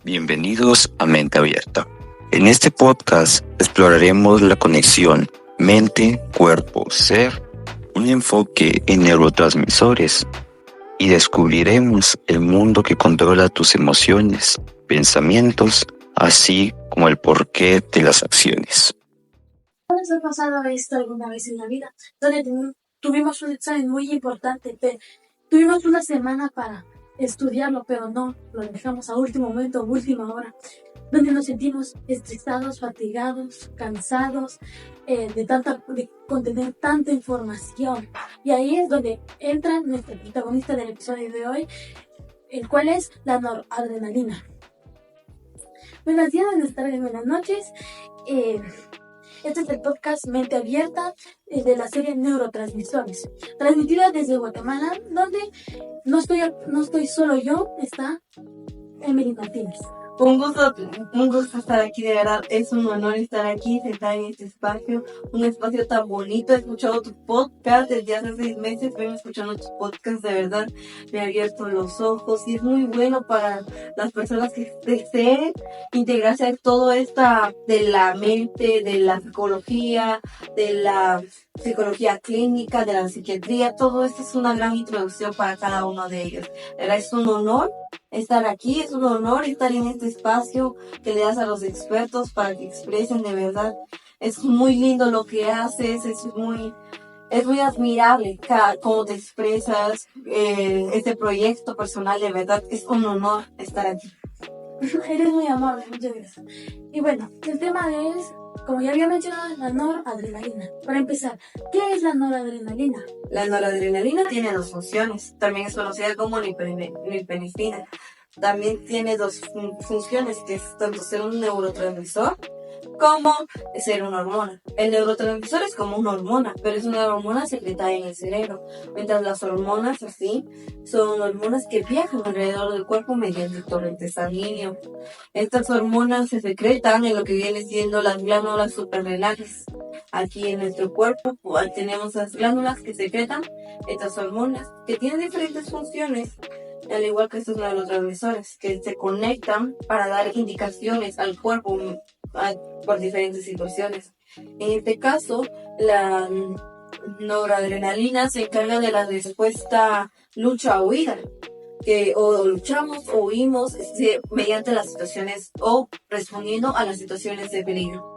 Bienvenidos a Mente Abierta. En este podcast exploraremos la conexión mente, cuerpo, ser, un enfoque en neurotransmisores y descubriremos el mundo que controla tus emociones, pensamientos, así como el porqué de las acciones. ¿Les ha pasado esto alguna vez en la vida? Donde tuvimos un examen muy importante, pero tuvimos una semana para estudiarlo, pero no, lo dejamos a último momento, a última hora, donde nos sentimos estresados, fatigados, cansados de contener tanta información. Y ahí es donde entra nuestro protagonista del episodio de hoy, el cual es la noradrenalina. Buenos días, buenas tardes, buenas noches. Este es el podcast Mente Abierta de la serie Neurotransmisores, transmitida desde Guatemala, donde no estoy solo yo, está Emily Martínez. Un gusto estar aquí, de verdad, es un honor estar aquí, sentada en este espacio, un espacio tan bonito. He escuchado tu podcast desde hace 6 meses, vengo escuchando tus podcasts, de verdad, me ha abierto los ojos y es muy bueno para las personas que deseen integrarse a todo esto de la mente, de la psicología clínica, de la psiquiatría. Todo esto es una gran introducción para cada uno de ellos. De verdad, es un honor estar aquí, es un honor estar en este espacio que le das a los expertos para que expresen, de verdad. Es muy lindo lo que haces, es muy admirable cómo te expresas, este proyecto personal, de verdad, es un honor estar aquí. Eres muy amable, muchas gracias. Y bueno, el tema es, como ya había mencionado, la noradrenalina. Para empezar, ¿qué es la noradrenalina? La noradrenalina tiene 2 funciones, también es conocida como norepinefrina. También tiene 2 funciones, que es tanto ser un neurotransmisor como ser una hormona. El neurotransmisor es como una hormona, pero es una hormona secretada en el cerebro, mientras las hormonas así son hormonas que viajan alrededor del cuerpo mediante el torrente sanguíneo. Estas hormonas se secretan en lo que viene siendo las glándulas suprarrenales. Aquí en nuestro cuerpo tenemos las glándulas que secretan estas hormonas, que tienen diferentes funciones, al igual que estos neurotransmisores, que se conectan para dar indicaciones al cuerpo por diferentes situaciones. En este caso, la noradrenalina se encarga de la respuesta lucha o huida, que o luchamos o huimos mediante las situaciones o respondiendo a las situaciones de peligro.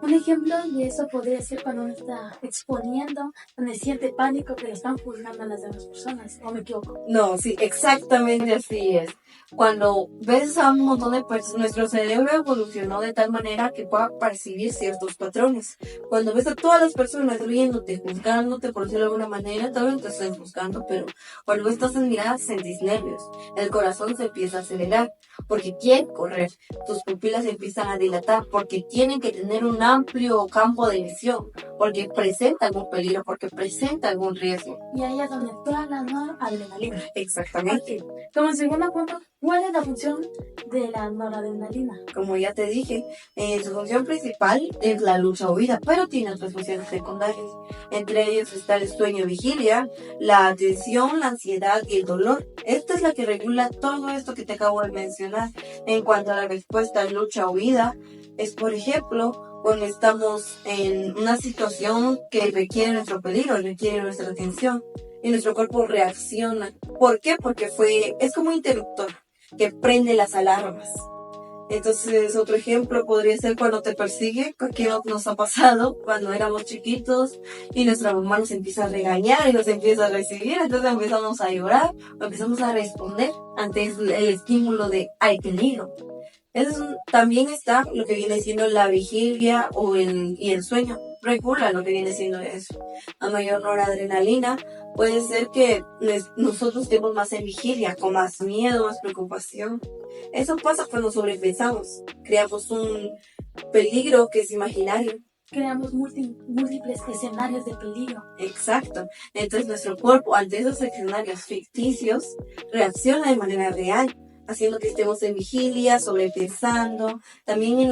Un ejemplo de eso podría ser cuando uno está exponiendo, donde siente pánico que le están juzgando a las demás personas, ¿o me equivoco? No, sí, exactamente así es. Cuando ves a un montón de personas, nuestro cerebro evolucionó de tal manera que pueda percibir ciertos patrones. Cuando ves a todas las personas riéndote, juzgándote, por decirlo de alguna manera, tal vez no te estén juzgando, pero cuando estás en mirada sentís nervios, el corazón se empieza a acelerar, porque quiere correr, tus pupilas se empiezan a dilatar, porque tienen que tener un amplio campo de visión, porque presenta algún peligro, porque presenta algún riesgo. Y ahí es donde actúa la noradrenalina. Exactamente. Okay. Como segundo punto, ¿cuál es la función de la noradrenalina? Como ya te dije, su función principal es la lucha o huida, pero tiene otras funciones secundarias. Entre ellos está el sueño-vigilia, la atención, la ansiedad y el dolor. Esta es la que regula todo esto que te acabo de mencionar. En cuanto a la respuesta lucha o huida, es por ejemplo cuando estamos en una situación que requiere nuestro peligro, requiere nuestra atención, y nuestro cuerpo reacciona. ¿Por qué? Porque es como un interruptor que prende las alarmas. Entonces, otro ejemplo podría ser cuando te persigue, que nos ha pasado cuando éramos chiquitos y nuestra mamá nos empieza a regañar y nos empieza a recibir, entonces empezamos a llorar o empezamos a responder ante el estímulo de hay peligro. También está lo que viene siendo la vigilia y el sueño. Regula lo que viene siendo eso. A mayor noradrenalina puede ser que nosotros estemos más en vigilia, con más miedo, más preocupación. Eso pasa cuando sobrepensamos. Creamos un peligro que es imaginario. Creamos múltiples escenarios de peligro. Exacto. Entonces nuestro cuerpo, ante esos escenarios ficticios, reacciona de manera real, haciendo que estemos en vigilia, sobrepensando. También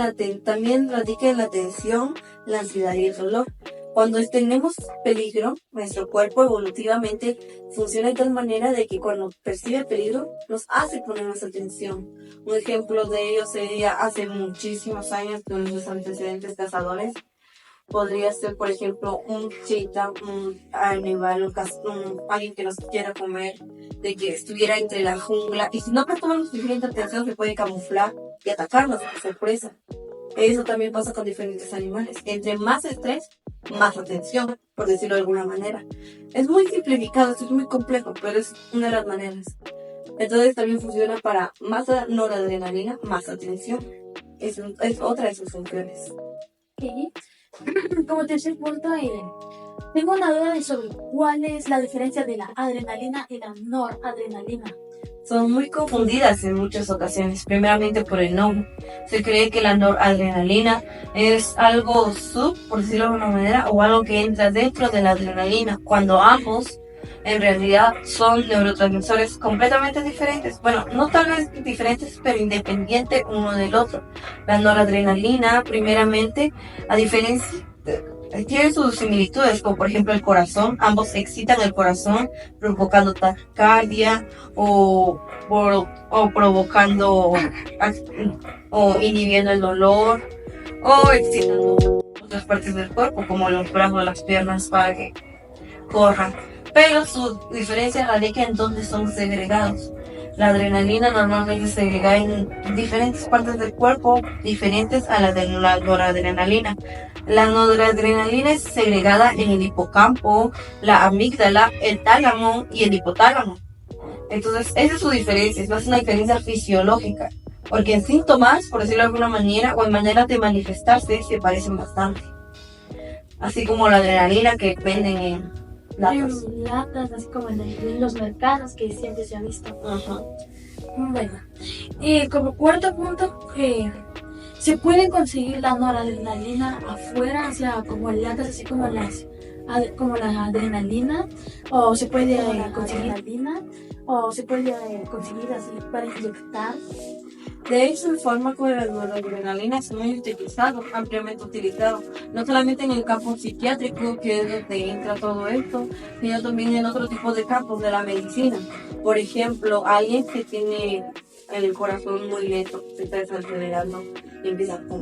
radica en la tensión, la ansiedad y el dolor. Cuando tenemos peligro, nuestro cuerpo evolutivamente funciona de tal manera de que cuando percibe peligro, nos hace poner más atención. Un ejemplo de ello sería hace muchísimos años con nuestros antecedentes cazadores. Podría ser, por ejemplo, un cheetah, un animal, alguien que nos quiera comer, de que estuviera entre la jungla. Y si no prestamos suficiente atención, se puede camuflar y atacarnos por sorpresa. Eso también pasa con diferentes animales. Entre más estrés, más atención, por decirlo de alguna manera. Es muy simplificado, esto es muy complejo, pero es una de las maneras. Entonces también funciona para más noradrenalina, más atención. Es otra de sus funciones. Y como tercer punto, tengo una duda de sobre cuál es la diferencia de la adrenalina y la noradrenalina. Son muy confundidas en muchas ocasiones, primeramente por el nombre. Se cree que la noradrenalina es algo por decirlo de alguna manera, o algo que entra dentro de la adrenalina, cuando ambos en realidad son neurotransmisores completamente diferentes. Bueno, no tal vez diferentes, pero independientes uno del otro. La noradrenalina, primeramente, a diferencia tiene sus similitudes, como por ejemplo el corazón. Ambos excitan el corazón, provocando taquicardia o provocando o inhibiendo el dolor o excitando otras partes del cuerpo, como los brazos o las piernas, para que corran. Pero su diferencia radica en dónde son segregados. La adrenalina normalmente se segrega en diferentes partes del cuerpo, diferentes a la de la noradrenalina. La noradrenalina es segregada en el hipocampo, la amígdala, el tálamo y el hipotálamo. Entonces, esa es su diferencia, es más una diferencia fisiológica. Porque en síntomas, por decirlo de alguna manera, o en maneras de manifestarse, se parecen bastante. Así como la adrenalina que venden en latas, así como en los mercados que siempre se ha visto. Bueno, como cuarto punto, se puede conseguir la noradrenalina afuera, o sea, como en latas, así como la adrenalina, o se puede conseguir adrenalina, o se puede conseguir así para inyectar. De hecho, el fármaco de la noradrenalina es muy utilizado, ampliamente utilizado, no solamente en el campo psiquiátrico, que es donde entra todo esto, sino también en otro tipo de campos de la medicina. Por ejemplo, alguien que tiene el corazón muy lento, se está desacelerando y empieza pum,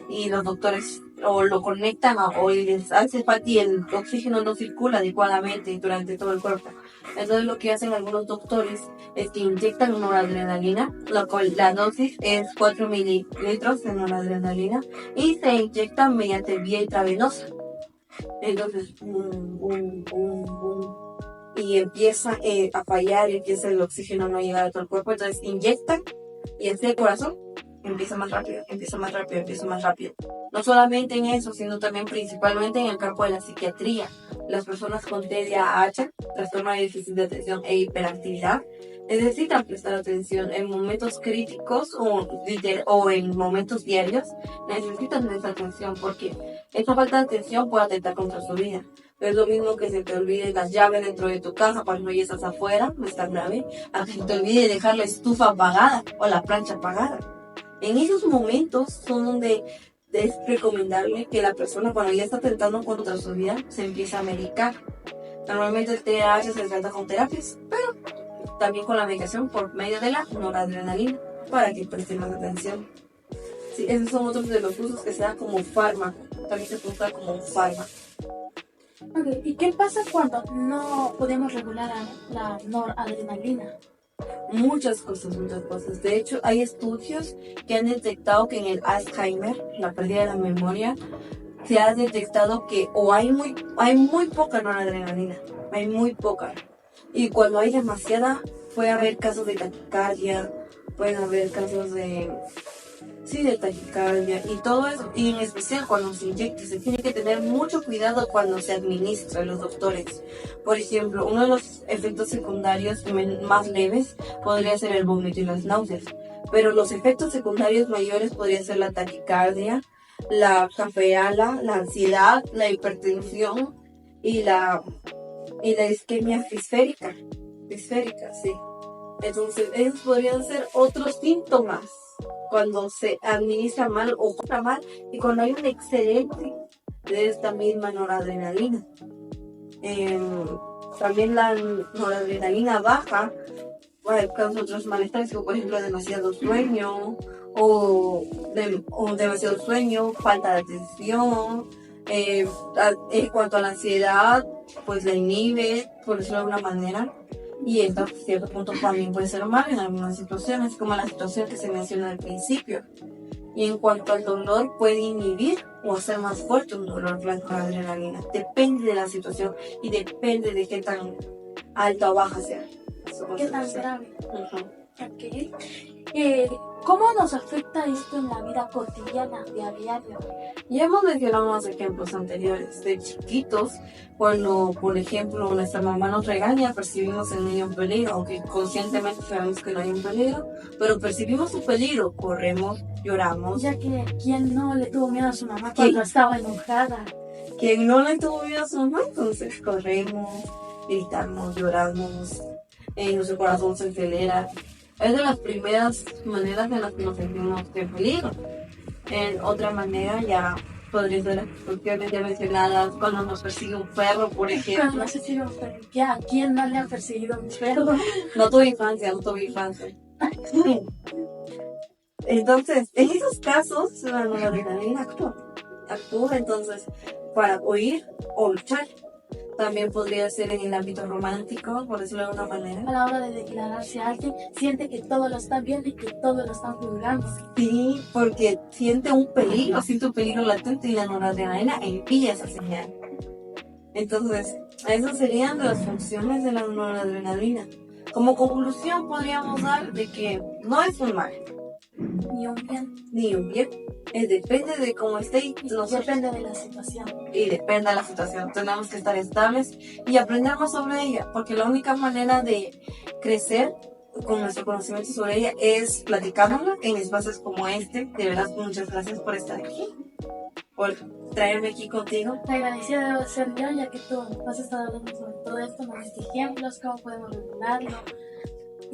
y los doctores o lo conectan o les hace falta y el oxígeno no circula adecuadamente durante todo el cuerpo. Entonces lo que hacen algunos doctores es que inyectan noradrenalina, la dosis es 4 mililitros de noradrenalina y se inyecta mediante vía intravenosa. Entonces, y empieza a fallar y empieza el oxígeno a no llegar a todo el cuerpo. Entonces inyectan y el corazón empieza más rápido. No solamente en eso, sino también principalmente en el campo de la psiquiatría. Las personas con TDAH, trastorno de déficit de atención e hiperactividad, necesitan prestar atención en momentos críticos o en momentos diarios. Necesitan esa atención porque esta falta de atención puede atentar contra su vida. Es lo mismo que se te olvide las llaves dentro de tu casa cuando ya estás afuera, no es tan grave, a que se te olvide dejar la estufa apagada o la plancha apagada. En esos momentos son donde es recomendable que la persona, cuando ya está atentando contra su vida, se empiece a medicar. Normalmente el TDAH se trata con terapias, pero también con la medicación por medio de la noradrenalina para que presten más atención. Sí, esos son otros de los usos que se dan como fármaco. También se puede usar como un fármaco. Okay. ¿Y qué pasa cuando no podemos regular la noradrenalina? Muchas cosas. De hecho, hay estudios que han detectado que en el Alzheimer, la pérdida de la memoria, se ha detectado que hay muy poca noradrenalina, hay muy poca. Y cuando hay demasiada, puede haber casos de taquicardia, pueden haber casos de taquicardia y todo eso. Y en especial cuando se inyecta, se tiene que tener mucho cuidado cuando se administra a los doctores. Por ejemplo, uno de los efectos secundarios más leves podría ser el vómito y las náuseas. Pero los efectos secundarios mayores podrían ser la taquicardia, la cefalea, la ansiedad, la hipertensión y la isquemia disférica, sí. Entonces, esos podrían ser otros síntomas cuando se administra mal o compra mal y cuando hay un excedente de esta misma noradrenalina. También la noradrenalina baja causa otros malestares, como por ejemplo demasiado sueño o demasiado sueño, falta de atención. En cuanto a la ansiedad, pues la inhibe, por decirlo de alguna manera, y esto a cierto punto también puede ser mal en algunas situaciones, como la situación que se menciona al principio. Y en cuanto al dolor, puede inhibir o hacer más fuerte un dolor la adrenalina. Depende de la situación y depende de qué tan alta o baja sea. ¿Qué tan grave? Uh-huh. Okay. ¿Cómo nos afecta esto en la vida cotidiana, de a diario? Ya hemos mencionado unos ejemplos anteriores de chiquitos, cuando, por ejemplo, nuestra mamá nos regaña, percibimos en ella un peligro, aunque conscientemente sabemos que no hay un peligro, pero percibimos un peligro, corremos, lloramos. Ya que ¿quién no le tuvo miedo a su mamá cuando estaba enojada? Quien no le tuvo miedo a su mamá, entonces corremos, gritamos, lloramos, nuestro corazón se acelera. Es de las primeras maneras en las que nos sentimos de peligro. En otra manera ya podría ser las cuestiones ya mencionadas, cuando nos persigue un perro, por ejemplo. Cuando nos persigue un perro. ¿A quién no le ha perseguido un perro? No tuve infancia. Entonces, en esos casos, la noradrenalina actúa entonces para huir o luchar. También podría ser en el ámbito romántico, por decirlo de alguna manera. A la hora de declararse a alguien, siente que todo lo están viendo y que todo lo están juzgando. Sí, porque siente un peligro latente y la noradrenalina envía esa señal. Entonces, esas serían las funciones de la noradrenalina. Como conclusión, podríamos dar de que no es un mal. Ni un bien. Depende de cómo esté y depende de la situación. Y depende de la situación. Tenemos que estar estables y aprender más sobre ella, porque la única manera de crecer con nuestro conocimiento sobre ella es platicándola en espacios como este. De verdad, muchas gracias por estar aquí, por traerme aquí contigo. La agradecida debo ser yo, ya que tú has estado hablando sobre todo esto, nos diste ejemplos, cómo podemos regularlo.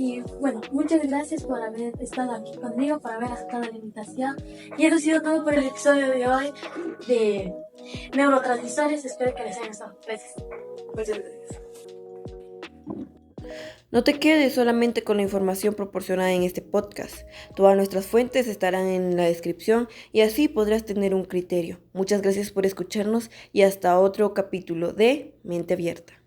Y bueno, muchas gracias por haber estado aquí conmigo, por haber aceptado la invitación. Y eso ha sido todo por el episodio de hoy de neurotransmisores. Espero que les haya gustado. Gracias. Muchas gracias. No te quedes solamente con la información proporcionada en este podcast. Todas nuestras fuentes estarán en la descripción y así podrás tener un criterio. Muchas gracias por escucharnos y hasta otro capítulo de Mente Abierta.